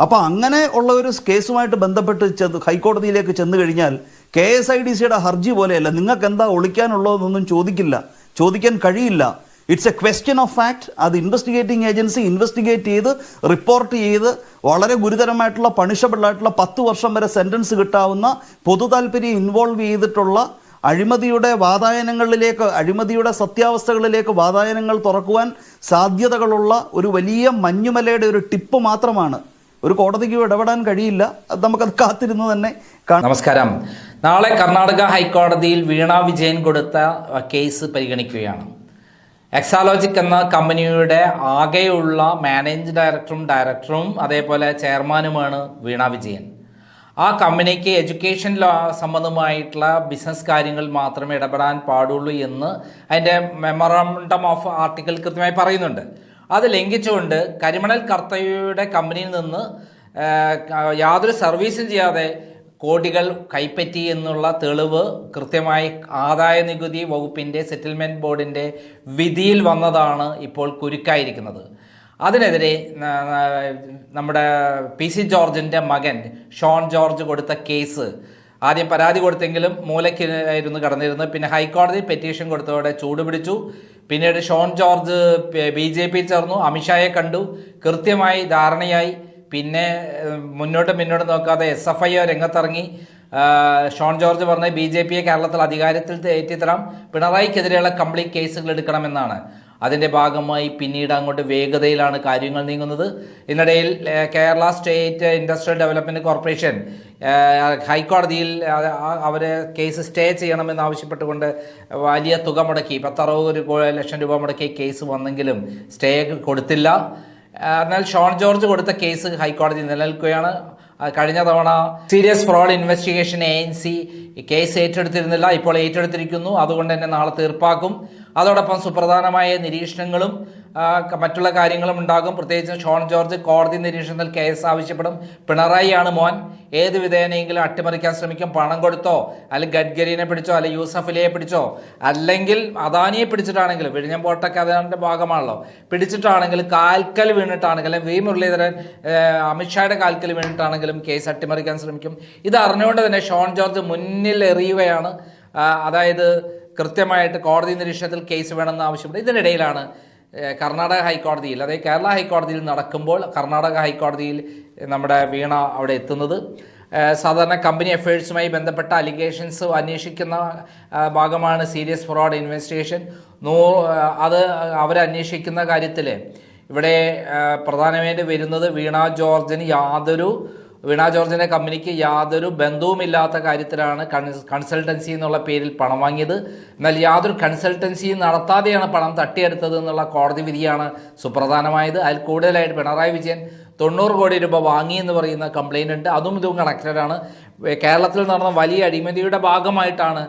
അപ്പോൾ അങ്ങനെ ഉള്ള ഒരു കേസുമായിട്ട് ബന്ധപ്പെട്ട് ഹൈക്കോടതിയിലേക്ക് ചെന്ന് കഴിഞ്ഞാൽ KSIDCയുടെ ഹർജി പോലെയല്ല, നിങ്ങൾക്ക് എന്താ ഒളിക്കാനുള്ളതെന്നൊന്നും ചോദിക്കാൻ കഴിയില്ല. It's A question of fact. അത് ഇൻവെസ്റ്റിഗേറ്റിംഗ് ഏജൻസി ഇൻവെസ്റ്റിഗേറ്റ് ചെയ്ത് റിപ്പോർട്ട് ചെയ്ത് വളരെ ഗുരുതരമായിട്ടുള്ള പണിഷബിൾ ആയിട്ടുള്ള 10 വർഷം വരെ സെൻറ്റൻസ് കിട്ടാവുന്ന പൊതു താല്പര്യം ഇൻവോൾവ് ചെയ്തിട്ടുള്ള അഴിമതിയുടെ വാതായനങ്ങളിലേക്ക്, അഴിമതിയുടെ സത്യാവസ്ഥകളിലേക്ക് വാതായനങ്ങൾ തുറക്കുവാൻ സാധ്യതകളുള്ള ഒരു വലിയ മഞ്ഞുമലയുടെ ഒരു ടിപ്പ് മാത്രമാണ്. ഒരു കോടതിക്ക് ഇടപെടാൻ കഴിയില്ല. നമുക്കത് കാത്തിരുന്ന് തന്നെ കാണാം. നമസ്കാരം. നാളെ കർണാടക ഹൈക്കോടതിയിൽ വീണ വിജയൻ കൊടുത്ത കേസ് പരിഗണിക്കുകയാണ്. എക്സാലോജിക് എന്ന കമ്പനിയുടെ ആകെയുള്ള മാനേജിംഗ് ഡയറക്ടറും അതേപോലെ ചെയർമാനുമാണ് വീണ വിജയൻ. ആ കമ്പനിക്ക് എഡ്യൂക്കേഷൻ സംബന്ധമായിട്ടുള്ള ബിസിനസ് കാര്യങ്ങൾ മാത്രമേ ഇടപെടാൻ പാടുള്ളൂ എന്ന് അതിൻ്റെ മെമ്മോറാണ്ടം ഓഫ് ആർട്ടിക്കിൾ കൃത്യമായി പറയുന്നുണ്ട്. അത് ലംഘിച്ചുകൊണ്ട് കരിമണൽ കർത്തയുടെ കമ്പനിയിൽ നിന്ന് യാതൊരു സർവീസും ചെയ്യാതെ കോടികൾ കൈപ്പറ്റി എന്നുള്ള തെളിവ് കൃത്യമായി ആദായ നികുതി വകുപ്പിൻ്റെ സെറ്റിൽമെൻറ്റ് ബോർഡിൻ്റെ വിധിയിൽ വന്നതാണ് ഇപ്പോൾ കുരുക്കായിരിക്കുന്നത്. അതിനെതിരെ നമ്മുടെ PC ജോർജിൻ്റെ മകൻ ഷോൺ ജോർജ് കൊടുത്ത കേസ് ആദ്യം പരാതി കൊടുത്തെങ്കിലും മൂലയ്ക്കായിരുന്നു കടന്നിരുന്നത്. പിന്നെ ഹൈക്കോടതി പെറ്റീഷൻ കൊടുത്തതോടെ ചൂടുപിടിച്ചു. പിന്നീട് ഷോൺ ജോർജ് BJP ചേർന്നു, അമിത്ഷായെ കണ്ടു, കൃത്യമായി ധാരണയായി. പിന്നെ മുന്നോട്ട് നോക്കാതെ SFI രംഗത്തിറങ്ങി. ഷോൺ ജോർജ് പറഞ്ഞ BJPയെ കേരളത്തിൽ അധികാരത്തിൽ ഏറ്റിത്തരാം, പിണറായിക്കെതിരെയുള്ള കംപ്ലീറ്റ് കേസുകൾ എടുക്കണമെന്നാണ്. അതിൻ്റെ ഭാഗമായി പിന്നീട് അങ്ങോട്ട് വേഗതയിലാണ് കാര്യങ്ങൾ നീങ്ങുന്നത്. ഇതിനിടയിൽ Kerala state industrial development corporation ഹൈക്കോടതിയിൽ അവർ കേസ് സ്റ്റേ ചെയ്യണമെന്ന് ആവശ്യപ്പെട്ടുകൊണ്ട് വലിയ തുക മുടക്കി 10-60 ലക്ഷം രൂപ മുടക്കി കേസ് വന്നെങ്കിലും സ്റ്റേ കൊടുത്തില്ല. എന്നാൽ ഷോൺ ജോർജ് കൊടുത്ത കേസ് ഹൈക്കോടതി നിലനിൽക്കുകയാണ്. കഴിഞ്ഞ തവണ serious fraud investigation ANC case ഏറ്റെടുത്തിരുന്നില്ല, ഇപ്പോൾ ഏറ്റെടുത്തിരിക്കുന്നു. അതുകൊണ്ട് തന്നെ നാളെ തീർപ്പാക്കും. അതോടൊപ്പം സുപ്രധാനമായ നിരീക്ഷണങ്ങളും മറ്റുള്ള കാര്യങ്ങളും ഉണ്ടാകും. പ്രത്യേകിച്ച് ഷോൺ ജോർജ് കോടതി നിരീക്ഷണത്തിൽ കേസ് ആവശ്യപ്പെടും. പിണറായിയാണ് മോൻ, ഏത് വിധേനയെങ്കിലും അട്ടിമറിക്കാൻ ശ്രമിക്കും. പണം കൊടുത്തോ, അല്ലെങ്കിൽ ഗഡ്കരിനെ പിടിച്ചോ, അല്ലെങ്കിൽ യൂസഫലിയെ പിടിച്ചോ, അല്ലെങ്കിൽ അദാനിയെ പിടിച്ചിട്ടാണെങ്കിലും, വിഴിഞ്ഞം പോർട്ടൊക്കെ അതിൻ്റെ ഭാഗമാണല്ലോ, പിടിച്ചിട്ടാണെങ്കിലും കാൽക്കൽ വീണിട്ടാണെങ്കിലും, V മുരളീധരൻ അമിത്ഷായുടെ കാൽക്കൽ വീണിട്ടാണെങ്കിലും കേസ് അട്ടിമറിക്കാൻ ശ്രമിക്കും. ഇത് അറിഞ്ഞുകൊണ്ട് തന്നെ ഷോൺ ജോർജ് മുന്നിൽ എറിയുകയാണ്. അതായത് കൃത്യമായിട്ട് കോടതി നിരീക്ഷണത്തിൽ കേസ് വേണമെന്ന് ആവശ്യപ്പെട്ടു. ഇതിനിടയിലാണ് കർണാടക ഹൈക്കോടതിയിൽ, അതായത് കേരള ഹൈക്കോടതിയിൽ നടക്കുമ്പോൾ കർണാടക ഹൈക്കോടതിയിൽ നമ്മുടെ വീണ അവിടെ എത്തുന്നത്. സാധാരണ കമ്പനി അഫയേഴ്സുമായി ബന്ധപ്പെട്ട അലിഗേഷൻസ് അന്വേഷിക്കുന്ന ഭാഗമാണ് സീരിയസ് ഫ്രോഡ് ഇൻവെസ്റ്റിഗേഷൻ. അത് അവരന്വേഷിക്കുന്ന കാര്യത്തിൽ ഇവിടെ പ്രധാനമായിട്ട് വരുന്നത് വീണ ജോർജിൻ്റെ കമ്പനിക്ക് യാതൊരു ബന്ധവുമില്ലാത്ത കാര്യത്തിലാണ് കൺസൾട്ടൻസി എന്നുള്ള പേരിൽ പണം വാങ്ങിയത്. എന്നാൽ യാതൊരു കൺസൾട്ടൻസിയും നടത്താതെയാണ് പണം തട്ടിയെടുത്തത് എന്നുള്ള കോടതി വിധിയാണ് സുപ്രധാനമായത്. അതിൽ കൂടുതലായിട്ട് പിണറായി വിജയൻ 90 കോടി രൂപ വാങ്ങി എന്ന് പറയുന്ന കംപ്ലയിൻ്റ് ഉണ്ട്. അതും ഇതും കണക്റ്റഡാണ്. കേരളത്തിൽ നടന്ന വലിയ അഴിമതിയുടെ ഭാഗമായിട്ടാണ്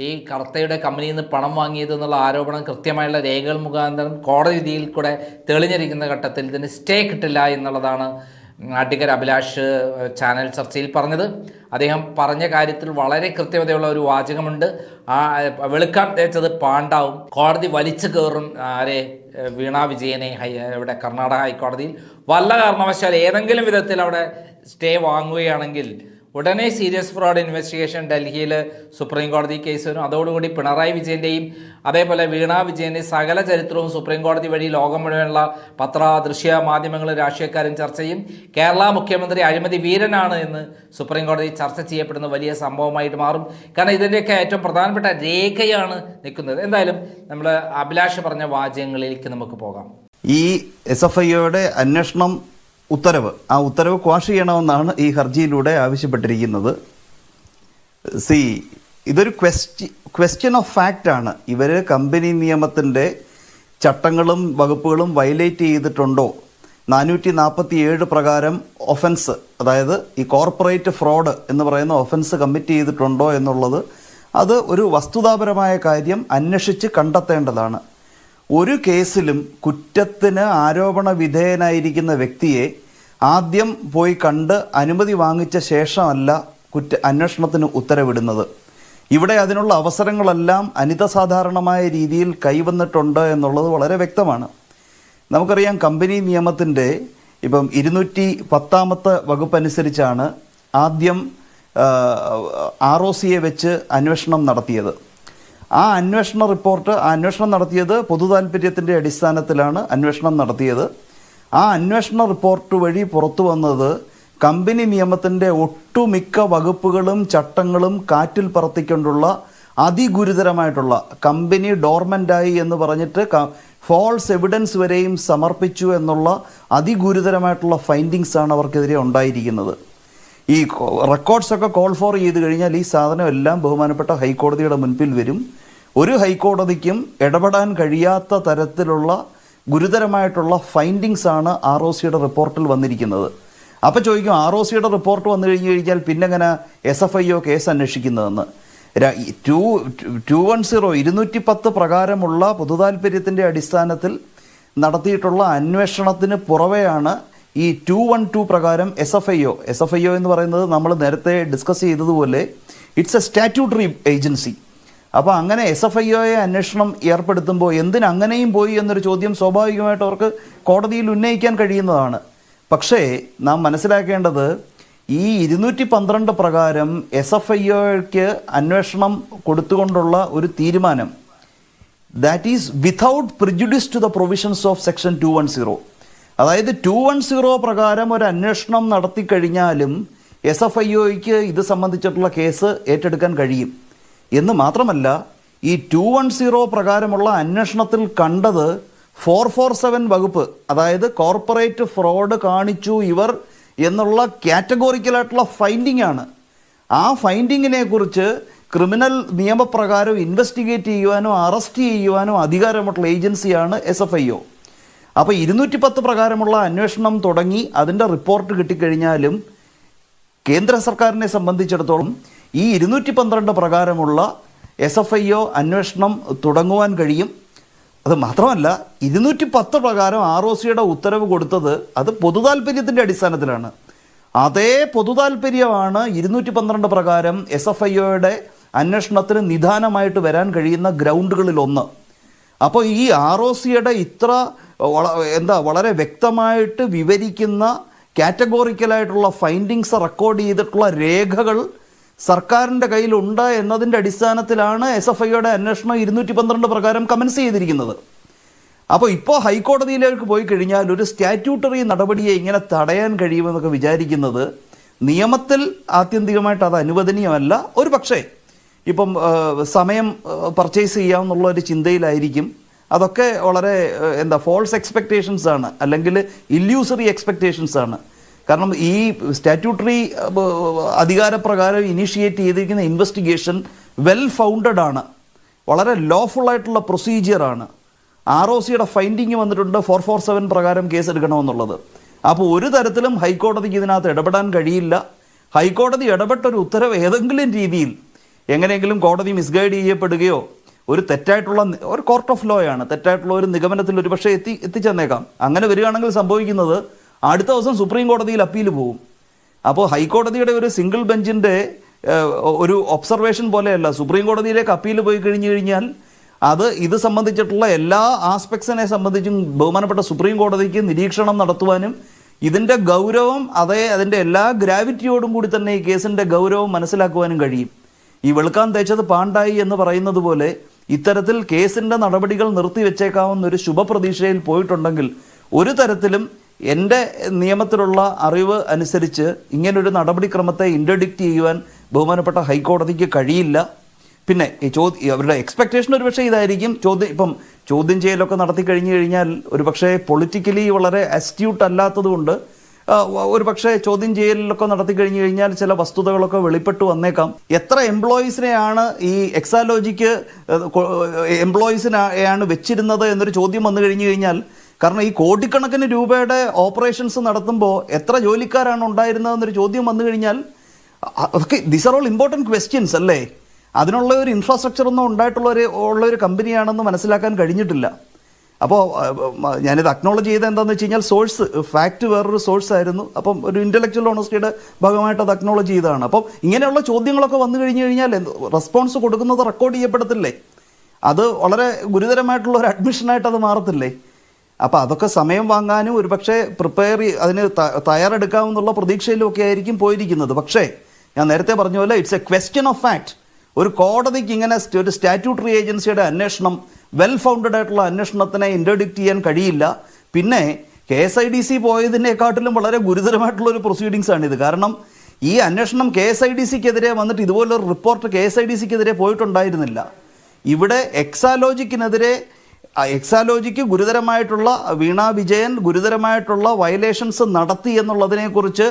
ഈ കർത്തയുടെ കമ്പനിയിൽ നിന്ന് പണം വാങ്ങിയത് എന്നുള്ള ആരോപണം കൃത്യമായുള്ള രേഖകൾ മുഖാന്തരം കോടതി വിധിയിൽ കൂടെ തെളിഞ്ഞിരിക്കുന്ന ഘട്ടത്തിൽ ഇതിന് സ്റ്റേ കിട്ടില്ല എന്നുള്ളതാണ് അഡ്വക്കേറ്റ് അഭിലാഷ് ചാനൽ ചർച്ചയിൽ പറഞ്ഞത്. അദ്ദേഹം പറഞ്ഞ കാര്യത്തിൽ വളരെ കൃത്യതയുള്ള ഒരു വാചകമുണ്ട്. വെളുക്കാൻ തേച്ചത് പാണ്ടാവും. കോടതി വലിച്ചു കയറും വീണ വിജയനെ ഇവിടെ കർണാടക ഹൈക്കോടതിയിൽ വല്ല കാരണവശാൽ ഏതെങ്കിലും വിധത്തിൽ അവിടെ സ്റ്റേ വാങ്ങുകയാണെങ്കിൽ ഉടനെ സീരിയസ് ഫ്രോഡ് ഇൻവെസ്റ്റിഗേഷൻ ഡൽഹിയിൽ സുപ്രീം കോടതി കേസ് വരും. അതോടുകൂടി പിണറായി വിജയൻ്റെയും അതേപോലെ വീണ വിജയൻ്റെയും സകല ചരിത്രവും സുപ്രീം കോടതി വഴി ലോകം മുഴുവനുള്ള ദൃശ്യ മാധ്യമങ്ങളും രാഷ്ട്രീയക്കാരും ചർച്ച ചെയ്യും. കേരള മുഖ്യമന്ത്രി അഴിമതി വീരനാണ് എന്ന് സുപ്രീം കോടതി ചർച്ച ചെയ്യപ്പെടുന്ന വലിയ സംഭവമായിട്ട് മാറും. കാരണം ഇതിൻ്റെയൊക്കെ ഏറ്റവും പ്രധാനപ്പെട്ട രേഖയാണ് നിൽക്കുന്നത്. എന്തായാലും നമ്മൾ അഭിലാഷ് പറഞ്ഞ വാചകങ്ങളിലേക്ക് നമുക്ക് പോകാം. ഈ SFIയുടെ അന്വേഷണം ഉത്തരവ്, ആ ഉത്തരവ് ക്വാഷ് ചെയ്യണമെന്നാണ് ഈ ഹർജിയിലൂടെ ആവശ്യപ്പെട്ടിരിക്കുന്നത്. ഇതൊരു ക്വസ്റ്റ്യൻ ഓഫ് ഫാക്റ്റ് ആണ്. ഇവർ കമ്പനി നിയമത്തിൻ്റെ ചട്ടങ്ങളും വകുപ്പുകളും വയലേറ്റ് ചെയ്തിട്ടുണ്ടോ, 447 പ്രകാരം ഒഫൻസ്, അതായത് ഈ കോർപ്പറേറ്റ് ഫ്രോഡ് എന്ന് പറയുന്ന ഒഫൻസ് കമ്മിറ്റ് ചെയ്തിട്ടുണ്ടോ എന്നുള്ളത് അത് ഒരു വസ്തുതാപരമായ കാര്യം അന്വേഷിച്ച് കണ്ടെത്തേണ്ടതാണ്. ഒരു കേസിലും കുറ്റത്തിന് ആരോപണ വിധേയനായിരിക്കുന്ന വ്യക്തിയെ ആദ്യം പോയി കണ്ട് അനുമതി വാങ്ങിച്ച ശേഷമല്ല അന്വേഷണത്തിന് ഉത്തരവിടുന്നത്. ഇവിടെ അതിനുള്ള അവസരങ്ങളെല്ലാം അനിതസാധാരണമായ രീതിയിൽ കൈവന്നിട്ടുണ്ട് എന്നുള്ളത് വളരെ വ്യക്തമാണ്. നമുക്കറിയാം, കമ്പനി നിയമത്തിൻ്റെ ഇപ്പം 210 വകുപ്പ് അനുസരിച്ചാണ് ആദ്യം ROCയെ വെച്ച് അന്വേഷണം നടത്തിയത്. ആ അന്വേഷണം നടത്തിയത് പൊതു താല്പര്യത്തിൻ്റെ അടിസ്ഥാനത്തിലാണ് അന്വേഷണം നടത്തിയത്. ആ അന്വേഷണ റിപ്പോർട്ട് വഴി പുറത്തു വന്നത് കമ്പനി നിയമത്തിൻ്റെ ഒട്ടുമിക്ക വകുപ്പുകളും ചട്ടങ്ങളും കാറ്റിൽ പറത്തിക്കൊണ്ടുള്ള അതിഗുരുതരമായിട്ടുള്ള, കമ്പനി ഡോർമെൻ്റായി എന്ന് പറഞ്ഞിട്ട് ഫോൾസ് എവിഡൻസ് വരെയും സമർപ്പിച്ചു എന്നുള്ള അതിഗുരുതരമായിട്ടുള്ള ഫൈൻഡിങ്സാണ് അവർക്കെതിരെ ഉണ്ടായിരിക്കുന്നത്. ഈ റെക്കോർഡ്സൊക്കെ കോൾ ഫോർ ചെയ്ത് കഴിഞ്ഞാൽ ഈ സാധനം എല്ലാം ബഹുമാനപ്പെട്ട ഹൈക്കോടതിയുടെ മുൻപിൽ വരും. ഒരു ഹൈക്കോടതിക്കും ഇടപെടാൻ കഴിയാത്ത തരത്തിലുള്ള ഗുരുതരമായിട്ടുള്ള ഫൈൻഡിങ്സാണ് ROCയുടെ റിപ്പോർട്ടിൽ വന്നിരിക്കുന്നത്. അപ്പോൾ ചോദിക്കും, ROCയുടെ റിപ്പോർട്ട് വന്നു കഴിഞ്ഞാൽ പിന്നെ എങ്ങനെ SFIO കേസ് അന്വേഷിക്കുന്നതെന്ന്. 210 പ്രകാരമുള്ള പൊതുതാൽപര്യത്തിൻ്റെ അടിസ്ഥാനത്തിൽ നടത്തിയിട്ടുള്ള അന്വേഷണത്തിന് പുറമെയാണ് ഈ 212 പ്രകാരം SFIO എന്ന് പറയുന്നത് നമ്മൾ നേരത്തെ ഡിസ്കസ് ചെയ്തതുപോലെ ഇറ്റ്സ് എ സ്റ്റാറ്റ്യൂട്ടറി ഏജൻസി. അപ്പോൾ അങ്ങനെ SFIOയെ അന്വേഷണം ഏർപ്പെടുത്തുമ്പോൾ എന്തിനങ്ങനെയും പോയി എന്നൊരു ചോദ്യം സ്വാഭാവികമായിട്ട് അവർക്ക് കോടതിയിൽ ഉന്നയിക്കാൻ കഴിയുന്നതാണ്. പക്ഷേ നാം മനസ്സിലാക്കേണ്ടത് ഈ 212 പ്രകാരം SFIOയ്ക്ക് അന്വേഷണം കൊടുത്തുകൊണ്ടുള്ള ഒരു തീരുമാനം, that is without prejudice to the provisions of section 210. അതായത് 210 പ്രകാരം ഒരു അന്വേഷണം നടത്തിക്കഴിഞ്ഞാലും SFIOയ്ക്ക് ഇത് സംബന്ധിച്ചിട്ടുള്ള കേസ് ഏറ്റെടുക്കാൻ കഴിയും എന്ന് മാത്രമല്ല, ഈ 210 പ്രകാരമുള്ള അന്വേഷണത്തിൽ കണ്ടത് 447 വകുപ്പ്, അതായത് കോർപ്പറേറ്റ് ഫ്രോഡ് കാണിച്ചു ഇവർ എന്നുള്ള കാറ്റഗോറിക്കലായിട്ടുള്ള ഫൈൻഡിംഗ് ആണ്. ആ ഫൈൻഡിങ്ങിനെ കുറിച്ച് ക്രിമിനൽ നിയമപ്രകാരം ഇൻവെസ്റ്റിഗേറ്റ് ചെയ്യുവാനോ അറസ്റ്റ് ചെയ്യുവാനോ അധികാരമുള്ള ഏജൻസിയാണ് SFIO. അപ്പോൾ 210 പ്രകാരമുള്ള അന്വേഷണം തുടങ്ങി അതിൻ്റെ റിപ്പോർട്ട് കിട്ടിക്കഴിഞ്ഞാലും കേന്ദ്ര സർക്കാരിനെ സംബന്ധിച്ചിടത്തോളം ഈ 212 പ്രകാരമുള്ള SFIO അന്വേഷണം തുടങ്ങുവാൻ കഴിയും. അത് മാത്രമല്ല, 210 പ്രകാരം ROCയുടെ ഉത്തരവ് കൊടുത്തത് അത് പൊതുതാൽപര്യത്തിൻ്റെ അടിസ്ഥാനത്തിലാണ്. അതേ പൊതുതാൽപര്യമാണ് 212 പ്രകാരം SFIOയുടെ അന്വേഷണത്തിന് നിദാനമായിട്ട് വരാൻ കഴിയുന്ന ഗ്രൗണ്ടുകളിലൊന്ന്. അപ്പോൾ ഈ ROCയുടെ ഇത്ര വളരെ വ്യക്തമായിട്ട് വിവരിക്കുന്ന കാറ്റഗോറിക്കലായിട്ടുള്ള ഫൈൻഡിങ്സ് റെക്കോർഡ് ചെയ്തിട്ടുള്ള രേഖകൾ സർക്കാരിൻ്റെ കയ്യിലുണ്ട് എന്നതിൻ്റെ അടിസ്ഥാനത്തിലാണ് SFIOയുടെ അന്വേഷണം 212 പ്രകാരം കമൻസ് ചെയ്തിരിക്കുന്നത്. അപ്പോൾ ഇപ്പോൾ ഹൈക്കോടതിയിലേക്ക് പോയി കഴിഞ്ഞാൽ ഒരു സ്റ്റാറ്റ്യൂട്ടറി നടപടിയെ ഇങ്ങനെ തടയാൻ കഴിയുമെന്നൊക്കെ വിചാരിക്കുന്നത് നിയമത്തിൽ ആത്യന്തികമായിട്ട് അത് അനുവദനീയമല്ല. ഒരു പക്ഷേ ഇപ്പം സമയം പർച്ചേസ് ചെയ്യാമെന്നുള്ള ഒരു ചിന്തയിലായിരിക്കും. അതൊക്കെ വളരെ ഫോൾസ് എക്സ്പെക്റ്റേഷൻസ് ആണ്, അല്ലെങ്കിൽ ഇല്യൂസറി എക്സ്പെക്റ്റേഷൻസ് ആണ്. കാരണം ഈ സ്റ്റാറ്റ്യൂട്ടറി അധികാരപ്രകാരം ഇനീഷ്യേറ്റ് ചെയ്തിരിക്കുന്ന ഇൻവെസ്റ്റിഗേഷൻ വെൽ ഫൗണ്ടഡ് ആണ്, വളരെ ലോഫുള്ളായിട്ടുള്ള പ്രൊസീജിയറാണ്. ROCയുടെ ഫൈൻഡിങ് വന്നിട്ടുണ്ട് 447 പ്രകാരം കേസ് എടുക്കണമെന്നുള്ളത്. അപ്പോൾ ഒരു തരത്തിലും ഹൈക്കോടതിക്ക് ഇതിനകത്ത് ഇടപെടാൻ കഴിയില്ല. ഹൈക്കോടതി ഇടപെട്ടൊരു ഉത്തരവ് ഏതെങ്കിലും രീതിയിൽ എങ്ങനെയെങ്കിലും കോടതി മിസ്ഗൈഡ് ചെയ്യപ്പെടുകയോ ഒരു തെറ്റായിട്ടുള്ള ഒരു കോർട്ട് ഓഫ് ലോ ആണ്, തെറ്റായിട്ടുള്ള ഒരു നിഗമനത്തിൽ ഒരു പക്ഷേ എത്തിച്ചെന്നേക്കാം. അങ്ങനെ വരികയാണെങ്കിൽ സംഭവിക്കുന്നത് അടുത്ത ദിവസം സുപ്രീം കോടതിയിൽ അപ്പീൽ പോകും. അപ്പോൾ ഹൈക്കോടതിയുടെ ഒരു സിംഗിൾ ബെഞ്ചിൻ്റെ ഒരു ഒബ്സർവേഷൻ പോലെയല്ല, സുപ്രീം കോടതിയിലേക്ക് അപ്പീൽ പോയി കഴിഞ്ഞാൽ അത് ഇത് സംബന്ധിച്ചിട്ടുള്ള എല്ലാ ആസ്പെക്ട്സിനെ സംബന്ധിച്ചും ബഹുമാനപ്പെട്ട സുപ്രീം കോടതിക്ക് നിരീക്ഷണം നടത്തുവാനും ഇതിൻ്റെ ഗൗരവം അതിൻ്റെ എല്ലാ ഗ്രാവിറ്റിയോടും കൂടി തന്നെ ഈ കേസിൻ്റെ ഗൗരവം മനസ്സിലാക്കുവാനും കഴിയും. ഈ വെളുക്കാൻ തേച്ചത് പാണ്ടായി എന്ന് പറയുന്നത് പോലെ ഇത്തരത്തിൽ കേസിൻ്റെ നടപടികൾ നിർത്തിവെച്ചേക്കാവുന്ന ഒരു ശുഭപ്രതീക്ഷയിൽ പോയിട്ടുണ്ടെങ്കിൽ ഒരു തരത്തിലും എൻ്റെ നിയമത്തിലുള്ള അറിവ് അനുസരിച്ച് ഇങ്ങനൊരു നടപടിക്രമത്തെ ഇൻ്റർഡിക്റ്റ് ചെയ്യുവാൻ ബഹുമാനപ്പെട്ട ഹൈക്കോടതിക്ക് കഴിയില്ല. പിന്നെ അവരുടെ എക്സ്പെക്റ്റേഷൻ ഒരു പക്ഷേ ഇതായിരിക്കും, ചോദ്യം ചെയ്യലൊക്കെ നടത്തി കഴിഞ്ഞാൽ ഒരു പക്ഷേ പൊളിറ്റിക്കലി വളരെ അസ്റ്റ്യൂട്ട് അല്ലാത്തതുകൊണ്ട് ഒരു പക്ഷേ ചോദ്യം ചെയ്യലിലൊക്കെ നടത്തി കഴിഞ്ഞാൽ ചില വസ്തുതകളൊക്കെ വെളിപ്പെട്ടു വന്നേക്കാം. എത്ര എംപ്ലോയീസിനെയാണ് ഈ എക്സാലോജിക്ക് എംപ്ലോയീസിനെയാണ് വെച്ചിരുന്നത് എന്നൊരു ചോദ്യം വന്നു കഴിഞ്ഞാൽ, കാരണം ഈ കോടിക്കണക്കിന് രൂപയുടെ ഓപ്പറേഷൻസ് നടത്തുമ്പോൾ എത്ര ജോലിക്കാരാണ് ഉണ്ടായിരുന്നതെന്നൊരു ചോദ്യം വന്നു കഴിഞ്ഞാൽ അതൊക്കെ these are all important questions അല്ലേ. അതിനുള്ള ഒരു ഇൻഫ്രാസ്ട്രക്ചർ ഒന്നും ഉള്ളൊരു കമ്പനിയാണെന്ന് മനസ്സിലാക്കാൻ കഴിഞ്ഞിട്ടില്ല. അപ്പോൾ ഞാനിത് അക്നോളജ് ചെയ്ത് എന്താണെന്ന് വെച്ച് കഴിഞ്ഞാൽ സോഴ്സ് ഫാക്റ്റ് വേറൊരു സോഴ്സ് ആയിരുന്നു. അപ്പം ഒരു ഇൻ്റലക്ച്വൽ ഓണസ്റ്റിയുടെ ഭാഗമായിട്ട് അത് അക്നോളജ് ചെയ്തതാണ്. അപ്പം ഇങ്ങനെയുള്ള ചോദ്യങ്ങളൊക്കെ വന്നു കഴിഞ്ഞാൽ റെസ്പോൺസ് കൊടുക്കുന്നത് റെക്കോർഡ് ചെയ്യപ്പെടത്തില്ലേ? അത് വളരെ ഗുരുതരമായിട്ടുള്ള ഒരു അഡ്മിഷനായിട്ട് അത് മാറത്തില്ലേ? അപ്പോൾ അതൊക്കെ സമയം വാങ്ങാനും ഒരുപക്ഷെ അതിന് തയ്യാറെടുക്കാമെന്നുള്ള പ്രതീക്ഷയിലും ഒക്കെ ആയിരിക്കും പോയിരിക്കുന്നത്. പക്ഷേ ഞാൻ നേരത്തെ പറഞ്ഞ പോലെ it's A question of fact. ഒരു കോടതിക്ക് ഇങ്ങനെ ഒരു സ്റ്റാറ്റ്യൂട്ടറി ഏജൻസിയുടെ അന്വേഷണം, വെൽ ഫൗണ്ടഡ് ആയിട്ടുള്ള അന്വേഷണത്തിനെ ഇൻ്റർഡിക്റ്റ് ചെയ്യാൻ കഴിയില്ല. പിന്നെ KSIDC പോയതിനേക്കാട്ടിലും വളരെ ഗുരുതരമായിട്ടുള്ള ഒരു പ്രൊസീഡിങ്സ് ആണിത്. കാരണം ഈ അന്വേഷണം KSIDCക്കെതിരെ വന്നിട്ട് ഇതുപോലൊരു റിപ്പോർട്ട് KSIDCക്കെതിരെ പോയിട്ടുണ്ടായിരുന്നില്ല. ഇവിടെ എക്സാലോജിക്ക് ഗുരുതരമായിട്ടുള്ള വീണ വിജയൻ ഗുരുതരമായിട്ടുള്ള വയലേഷൻസ് നടത്തി എന്നുള്ളതിനെക്കുറിച്ച്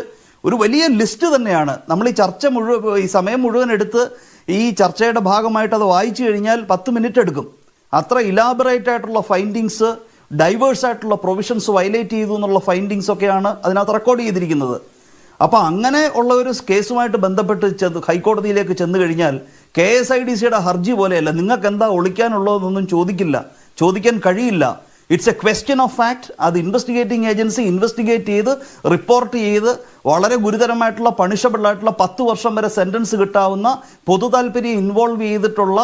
ഒരു വലിയ ലിസ്റ്റ് തന്നെയാണ്. നമ്മൾ ഈ സമയം മുഴുവൻ എടുത്ത് ഈ ചർച്ചയുടെ ഭാഗമായിട്ട് അത് വായിച്ചു കഴിഞ്ഞാൽ 10 മിനിറ്റ് എടുക്കും. അത്ര ഇലാബറേറ്റ് ആയിട്ടുള്ള ഫൈൻഡിങ്സ്, ഡൈവേഴ്സ് ആയിട്ടുള്ള പ്രൊവിഷൻസ് വയലേറ്റ് ചെയ്തു എന്നുള്ള ഫൈൻഡിങ്സ് ഒക്കെയാണ് അതിനകത്ത് റെക്കോർഡ് ചെയ്തിരിക്കുന്നത്. അപ്പോൾ അങ്ങനെ ഉള്ള ഒരു കേസുമായിട്ട് ബന്ധപ്പെട്ട് ഹൈക്കോടതിയിലേക്ക് ചെന്ന് കഴിഞ്ഞാൽ KSIDCയുടെ ഹർജി പോലെയല്ല. നിങ്ങൾക്ക് എന്താ ഒളിക്കാനുള്ളതെന്നൊന്നും ചോദിക്കാൻ കഴിയില്ല. It's A question of fact. അത് ഇൻവെസ്റ്റിഗേറ്റിംഗ് ഏജൻസി ഇൻവെസ്റ്റിഗേറ്റ് ചെയ്ത് റിപ്പോർട്ട് ചെയ്ത് വളരെ ഗുരുതരമായിട്ടുള്ള പണിഷബിൾ ആയിട്ടുള്ള 10 വർഷം വരെ സെൻറ്റൻസ് കിട്ടാവുന്ന പൊതു താല്പര്യം ഇൻവോൾവ് ചെയ്തിട്ടുള്ള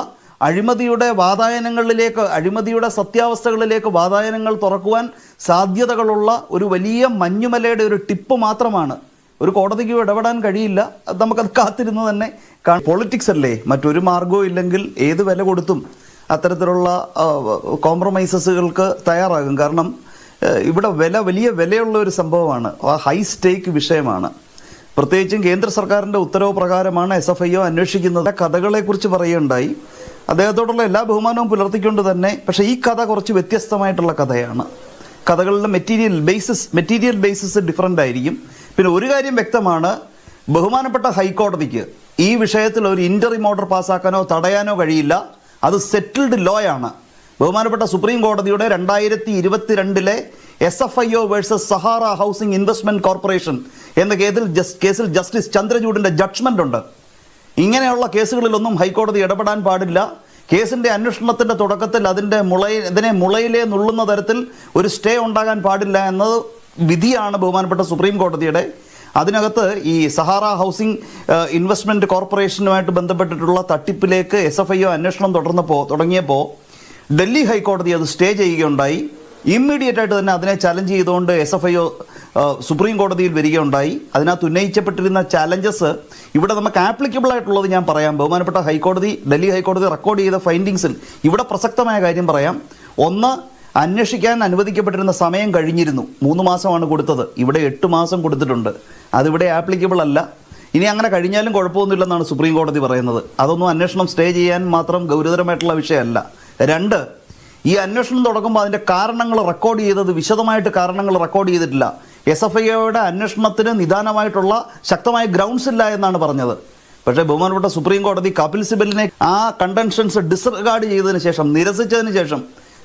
അഴിമതിയുടെ സത്യാവസ്ഥകളിലേക്ക് വാതായനങ്ങൾ തുറക്കുവാൻ സാധ്യതകളുള്ള ഒരു വലിയ മഞ്ഞുമലയുടെ ഒരു ടിപ്പ് മാത്രമാണ്. ഒരു കോടതിക്ക് ഇടപെടാൻ കഴിയില്ല. നമുക്കത് കാത്തിരുന്ന് തന്നെ പൊളിറ്റിക്സ് അല്ലേ, മറ്റൊരു മാർഗവും ഇല്ലെങ്കിൽ ഏത് വില കൊടുത്തും അത്തരത്തിലുള്ള കോംപ്രമൈസസുകൾക്ക് തയ്യാറാകും. കാരണം ഇവിടെ വലിയ വിലയുള്ള ഒരു സംഭവമാണ്, ഹൈ സ്റ്റേക്ക് വിഷയമാണ്. പ്രത്യേകിച്ചും കേന്ദ്ര സർക്കാരിൻ്റെ ഉത്തരവ് പ്രകാരമാണ് SFIO അന്വേഷിക്കുന്നത്. കഥകളെക്കുറിച്ച് പറയുകയുണ്ടായി, അദ്ദേഹത്തോടുള്ള എല്ലാ ബഹുമാനവും പുലർത്തിക്കൊണ്ട് തന്നെ. പക്ഷേ ഈ കഥ കുറച്ച് വ്യത്യസ്തമായിട്ടുള്ള കഥയാണ്. കഥകളുടെ മെറ്റീരിയൽ ബേസിസ് ഡിഫറൻ്റ് ആയിരിക്കും. പിന്നെ ഒരു കാര്യം വ്യക്തമാണ്, ബഹുമാനപ്പെട്ട ഹൈക്കോടതിക്ക് ഈ വിഷയത്തിൽ ഒരു ഇൻ്ററിം ഓർഡർ പാസ്സാക്കാനോ തടയാനോ കഴിയില്ല. അത് സെറ്റിൽഡ് ലോ ആണ്. ബഹുമാനപ്പെട്ട സുപ്രീം കോടതിയുടെ 2022 SFIO versus Sahara housing investment corporation എന്ന കേസിൽ ജസ്റ്റിസ് ചന്ദ്രചൂഡിന്റെ ജഡ്ജ്മെന്റ് ഉണ്ട്. ഇങ്ങനെയുള്ള കേസുകളിലൊന്നും ഹൈക്കോടതി ഇടപെടാൻ പാടില്ല. കേസിന്റെ അന്വേഷണത്തിന്റെ തുടക്കത്തിൽ ഇതിനെ മുളയിലെ നുള്ളുന്ന തരത്തിൽ ഒരു സ്റ്റേ ഉണ്ടാകാൻ പാടില്ല എന്നത് വിധിയാണ് ബഹുമാനപ്പെട്ട സുപ്രീം കോടതിയുടെ. അതിനകത്ത് ഈ സഹാറ ഹൗസിംഗ് ഇൻവെസ്റ്റ്മെന്റ് കോർപ്പറേഷനുമായിട്ട് ബന്ധപ്പെട്ടിട്ടുള്ള തട്ടിപ്പിലേക്ക് SFIO അന്വേഷണം തുടങ്ങിയപ്പോൾ ഡൽഹി ഹൈക്കോടതി അത് സ്റ്റേ ചെയ്യുകയുണ്ടായി. ഇമ്മീഡിയറ്റ് ആയിട്ട് തന്നെ അതിനെ ചലഞ്ച് ചെയ്തുകൊണ്ട് SFIO സുപ്രീം കോടതിയിൽ വരികയുണ്ടായി. അതിനകത്ത് ഉന്നയിക്കപ്പെട്ടിരുന്ന ചാലഞ്ചസ് ഇവിടെ നമുക്ക് ആപ്ലിക്കബിൾ ആയിട്ടുള്ളത് ഞാൻ പറയാം. ബഹുമാനപ്പെട്ട ഡൽഹി ഹൈക്കോടതി റെക്കോർഡ് ചെയ്ത ഫൈൻഡിങ്സിൽ ഇവിടെ പ്രസക്തമായ കാര്യം പറയാം. ഒന്ന്, അന്വേഷിക്കാൻ അനുവദിക്കപ്പെട്ടിരുന്ന സമയം കഴിഞ്ഞിരുന്നു. 3 മാസമാണ് കൊടുത്തത്. ഇവിടെ 8 മാസം കൊടുത്തിട്ടുണ്ട്. അതിവിടെ ആപ്ലിക്കബിൾ അല്ല. ഇനി അങ്ങനെ കഴിഞ്ഞാലും കുഴപ്പമൊന്നുമില്ലെന്നാണ് സുപ്രീം കോടതി പറയുന്നത്. അതൊന്നും അന്വേഷണം സ്റ്റേ ചെയ്യാൻ മാത്രം ഗൗരവതരമായിട്ടുള്ള വിഷയമല്ല. 2, ഈ അന്വേഷണം തുടങ്ങുമ്പോൾ അതിൻ്റെ കാരണങ്ങൾ റെക്കോർഡ് ചെയ്തത് വിശദമായിട്ട് കാരണങ്ങൾ റെക്കോർഡ് ചെയ്തിട്ടില്ല. SFIOയുടെ അന്വേഷണത്തിന് നിദാനമായിട്ടുള്ള ശക്തമായ ഗ്രൗണ്ട്സ് ഇല്ല എന്നാണ് പറഞ്ഞത്. പക്ഷേ ബഹുമാനപ്പെട്ട സുപ്രീം കോടതി കപിൽ സിബലിനെ ആ കണ്ടൻഷൻസ് ഡിസ്റിഗാർഡ് ചെയ്തതിന് ശേഷം, നിരസിച്ചതിന് ശേഷം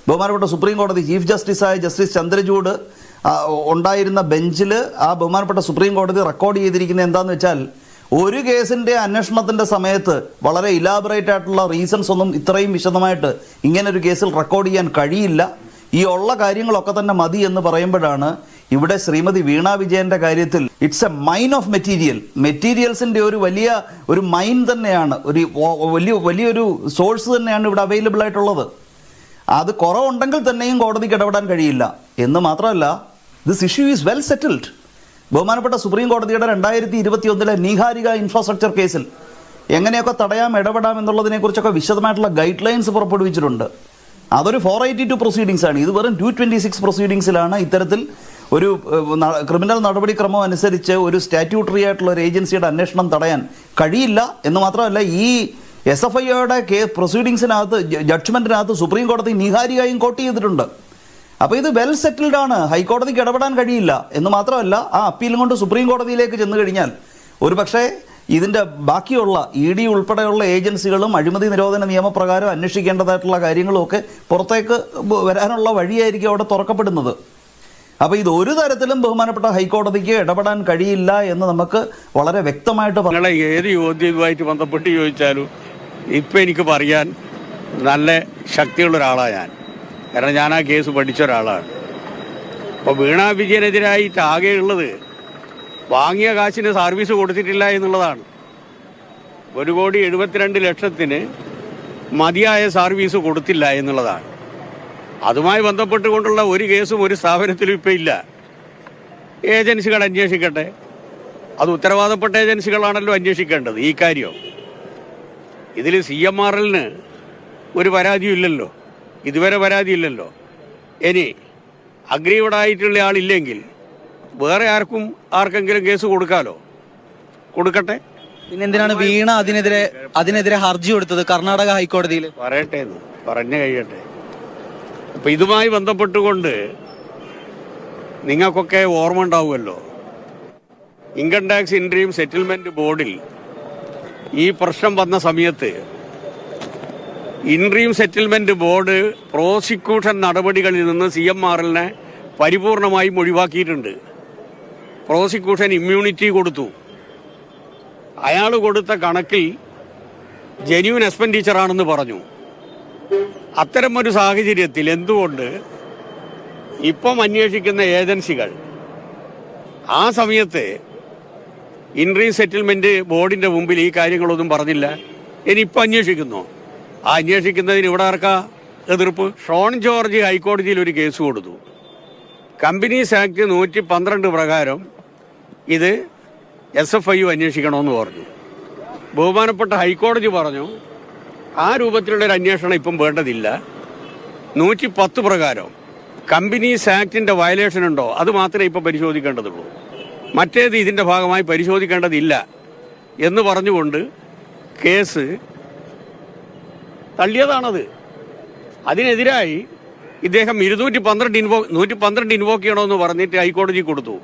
ബഹുമാനപ്പെട്ട സുപ്രീം കോടതി ചീഫ് ജസ്റ്റിസായ ജസ്റ്റിസ് ചന്ദ്രചൂഡ് ഉണ്ടായിരുന്ന ബെഞ്ചിൽ ആ ബഹുമാനപ്പെട്ട സുപ്രീം കോടതി റെക്കോർഡ് ചെയ്തിരിക്കുന്നത് എന്താണെന്ന് വെച്ചാൽ, ഒരു കേസിൻ്റെ അന്വേഷണത്തിൻ്റെ സമയത്ത് വളരെ ഇലാബറേറ്റ് ആയിട്ടുള്ള റീസൺസ് ഒന്നും ഇത്രയും വിശദമായിട്ട് ഇങ്ങനൊരു കേസിൽ റെക്കോർഡ് ചെയ്യാൻ കഴിയില്ല. ഈ ഉള്ള കാര്യങ്ങളൊക്കെ തന്നെ മതി എന്ന് പറയുമ്പോഴാണ് ഇവിടെ ശ്രീമതി വീണ വിജയൻ്റെ കാര്യത്തിൽ ഇറ്റ്സ് എ മൈൻ ഓഫ് മെറ്റീരിയൽസിൻ്റെ ഒരു മൈൻ തന്നെയാണ്, വലിയൊരു സോഴ്സ് തന്നെയാണ് ഇവിടെ അവൈലബിൾ ആയിട്ടുള്ളത്. അത് കുറവുണ്ടെങ്കിൽ തന്നെയും കോടതിക്ക് ഇടപെടാൻ കഴിയില്ല. എന്ന് മാത്രമല്ല, this issue is well settled. ബഹുമാനപ്പെട്ട സുപ്രീം കോടതിയുടെ 2021 നീഹാരിക ഇൻഫ്രാസ്ട്രക്ചർ കേസിൽ എങ്ങനെയൊക്കെ തടയാം, ഇടപെടാം എന്നുള്ളതിനെക്കുറിച്ചൊക്കെ വിശദമായിട്ടുള്ള ഗൈഡ് ലൈൻസ് പുറപ്പെടുവിച്ചിട്ടുണ്ട്. അതൊരു 482 പ്രൊസീഡിങ്സ് ആണ്. ഇത് വെറും 226 പ്രൊസീഡിങ്സിലാണ് ഇത്തരത്തിൽ ഒരു ക്രിമിനൽ നടപടിക്രമം അനുസരിച്ച് ഒരു സ്റ്റാറ്റ്യൂട്ടറി ആയിട്ടുള്ള ഒരു ഏജൻസിയുടെ അന്വേഷണം തടയാൻ കഴിയില്ല. എന്ന് മാത്രമല്ല, ഈ SFIOയുടെ പ്രൊസീഡിങ്സിനകത്ത് ജഡ്ജ്മെന്റിനകത്ത് സുപ്രീം കോടതി നീഹാരികയും കോട്ട് ചെയ്തിട്ടുണ്ട്. അപ്പോൾ ഇത് വെൽ സെറ്റിൽഡ് ആണ്. ഹൈക്കോടതിക്ക് ഇടപെടാൻ കഴിയില്ല. എന്ന് മാത്രമല്ല, ആ അപ്പീലും കൊണ്ട് സുപ്രീം കോടതിയിലേക്ക് ചെന്ന് കഴിഞ്ഞാൽ ഒരു പക്ഷേ ഇതിൻ്റെ ബാക്കിയുള്ള ED ഉൾപ്പെടെയുള്ള ഏജൻസികളും അഴിമതി നിരോധന നിയമപ്രകാരം അന്വേഷിക്കേണ്ടതായിട്ടുള്ള കാര്യങ്ങളും ഒക്കെ പുറത്തേക്ക് വരാനുള്ള വഴിയായിരിക്കും അവിടെ തുറക്കപ്പെടുന്നത്. അപ്പോൾ ഇത് ഒരു തരത്തിലും ബഹുമാനപ്പെട്ട ഹൈക്കോടതിക്ക് ഇടപെടാൻ കഴിയില്ല എന്ന് നമുക്ക് വളരെ വ്യക്തമായിട്ട് നിങ്ങളെ ഏത് ചോദ്യവുമായിട്ട് ബന്ധപ്പെട്ട് ചോദിച്ചാലും ഇപ്പം എനിക്ക് പറയാൻ നല്ല ശക്തിയുള്ള ഒരാളാണ് ഞാൻ. കാരണം ഞാൻ ആ കേസ് പഠിച്ച ഒരാളാണ്. അപ്പോൾ വീണ വിജയനെതിരായിട്ട് ആകെയുള്ളത് വാങ്ങിയ കാശിന് സർവീസ് കൊടുത്തിട്ടില്ല എന്നുള്ളതാണ്. 1,72,00,000 മതിയായ സർവീസ് കൊടുത്തില്ല എന്നുള്ളതാണ്. അതുമായി ബന്ധപ്പെട്ടുകൊണ്ടുള്ള ഒരു കേസും ഒരു സ്ഥാപനത്തിലും ഇപ്പം ഇല്ല. ഏജൻസികൾ അന്വേഷിക്കട്ടെ. അത് ഉത്തരവാദപ്പെട്ട ഏജൻസികളാണല്ലോ അന്വേഷിക്കേണ്ടത് ഈ കാര്യം. ഇതിൽ CMRLന് ഒരു പരാതിയും ഇല്ലല്ലോ, ഇതുവരെ പരാതിയില്ലല്ലോ. ഇനി അഗ്രീവഡായിട്ടുള്ള ആളില്ലെങ്കിൽ വേറെ ആർക്കെങ്കിലും കേസ് കൊടുക്കാലോ, കൊടുക്കട്ടെ. പിന്നെ എന്തിനാണ് വീണ അതിനെതിരെ ഹർജി കൊടുത്തത് കർണാടക ഹൈക്കോടതിയിൽ? പറയട്ടെ, പറഞ്ഞു കഴിയട്ടെ. അപ്പം ഇതുമായി ബന്ധപ്പെട്ടുകൊണ്ട് നിങ്ങൾക്കൊക്കെ ഓർമ്മ ഉണ്ടാവുമല്ലോ, ഇൻകം ടാക്സ് ഇൻട്രീം സെറ്റിൽമെന്റ് ബോർഡിൽ ഈ പ്രശ്നം വന്ന സമയത്ത് ഇൻട്രീം സെറ്റിൽമെന്റ് ബോർഡ് പ്രോസിക്യൂഷൻ നടപടികളിൽ നിന്ന് CMRLനെ പരിപൂർണമായും ഒഴിവാക്കിയിട്ടുണ്ട്. പ്രോസിക്യൂഷൻ ഇമ്മ്യൂണിറ്റി കൊടുത്തു. അയാൾ കൊടുത്ത കണക്കിൽ ജെന്യൂൻ എക്സ്പെൻഡിച്ചറാണെന്ന് പറഞ്ഞു. അത്തരം ഒരു സാഹചര്യത്തിൽ എന്തുകൊണ്ട് ഇപ്പം അന്വേഷിക്കുന്ന ഏജൻസികൾ ആ സമയത്ത് ഇൻട്രീം സെറ്റിൽമെന്റ് ബോർഡിന്റെ മുമ്പിൽ ഈ കാര്യങ്ങളൊന്നും പറഞ്ഞില്ല? ഇനി ഇപ്പം അന്വേഷിക്കുന്നു. ആ അന്വേഷിക്കുന്നതിന് ഇവിടെ ആർക്കാ എതിർപ്പ്? ഷോൺ ജോർജ് ഹൈക്കോടതിയിൽ ഒരു കേസ് കൊടുത്തു. കമ്പനീസ് ആക്ട് 112 പ്രകാരം ഇത് SFIU അന്വേഷിക്കണമെന്ന് പറഞ്ഞു. ബഹുമാനപ്പെട്ട ഹൈക്കോടതി പറഞ്ഞു ആ രൂപത്തിലുള്ളൊരു അന്വേഷണം ഇപ്പം വേണ്ടതില്ല. 110 പ്രകാരം കമ്പനീസ് ആക്ടിന്റെ വയലേഷൻ ഉണ്ടോ അത് മാത്രമേ ഇപ്പം പരിശോധിക്കേണ്ടതുള്ളൂ, മറ്റേത് ഇതിന്റെ ഭാഗമായി പരിശോധിക്കേണ്ടതില്ല എന്ന് പറഞ്ഞുകൊണ്ട് കേസ് തള്ളിയതാണത്. അതിനെതിരായി ഇദ്ദേഹം 112 ഇൻവോക്ക് ചെയ്യണമെന്ന് പറഞ്ഞിട്ട് ഹൈക്കോടതി കൊടുത്തു.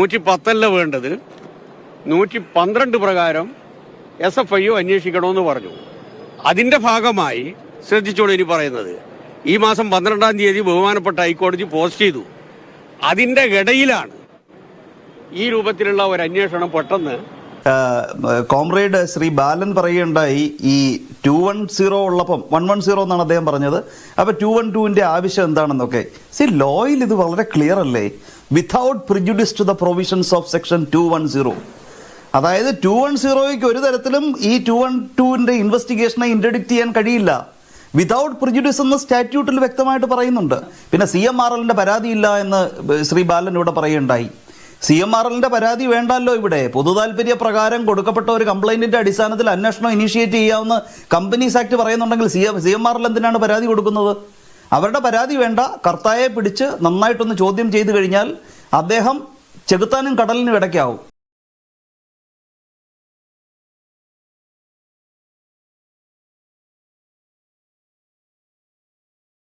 110 വേണ്ടത്, 112 പ്രകാരം SFIU അന്വേഷിക്കണമെന്ന് പറഞ്ഞു. അതിന്റെ ഭാഗമായി ശ്രദ്ധിച്ചോളൂ ഇനി പറയുന്നത്, ഈ മാസം 12-ാം തീയതി ബഹുമാനപ്പെട്ട ഹൈക്കോടതി പോസ്റ്റ് ചെയ്തു. അതിന്റെ ഇടയിലാണ് ഈ രൂപത്തിലുള്ള ഒരു അന്വേഷണം പെട്ടെന്ന്. കോമ്രേഡ് ശ്രീ ബാലൻ പറയുകയുണ്ടായി, ഈ 210 ഉള്ളപ്പം 110 എന്നാണ് അദ്ദേഹം പറഞ്ഞത്. അപ്പൊ 212ന്റെ ആവശ്യം എന്താണെന്നൊക്കെ. ലോയിൽ ഇത് വളരെ ക്ലിയർ അല്ലേ? Without prejudice to the provisions of section 210. അതായത് 210ക്ക് ഒരു തരത്തിലും ഈ 212ന്റെ ഇൻവെസ്റ്റിഗേഷനെ ഇന്റർഡിക്റ്റ് ചെയ്യാൻ കഴിയില്ല. വിതൗട്ട് പ്രിജുഡിസ് എന്ന് സ്റ്റാറ്റ്യൂട്ടിൽ വ്യക്തമായിട്ട് പറയുന്നുണ്ട്. പിന്നെ CMRLന്റെ പരാതിയില്ല എന്ന് ശ്രീ ബാലൻ ഇവിടെ പറയുകയുണ്ടായി. CMRLന്റെ പരാതി വേണ്ടല്ലോ. ഇവിടെ പൊതുതാൽപര്യ പ്രകാരം കൊടുക്കപ്പെട്ട ഒരു കംപ്ലൈന്റിന്റെ അടിസ്ഥാനത്തിൽ അന്വേഷണം ഇനീഷ്യേറ്റ് ചെയ്യാവുന്ന കമ്പനീസ് ആക്ട് പറയുന്നുണ്ടെങ്കിൽ CMRL എന്തിനാണ് പരാതി കൊടുക്കുന്നത്? അവരുടെ പരാതി വേണ്ട. കർത്തായെ പിടിച്ച് നന്നായിട്ടൊന്ന് ചോദ്യം ചെയ്തു കഴിഞ്ഞാൽ അദ്ദേഹം ചെകുത്താനും കടലിനും ഇടയ്ക്കാവും.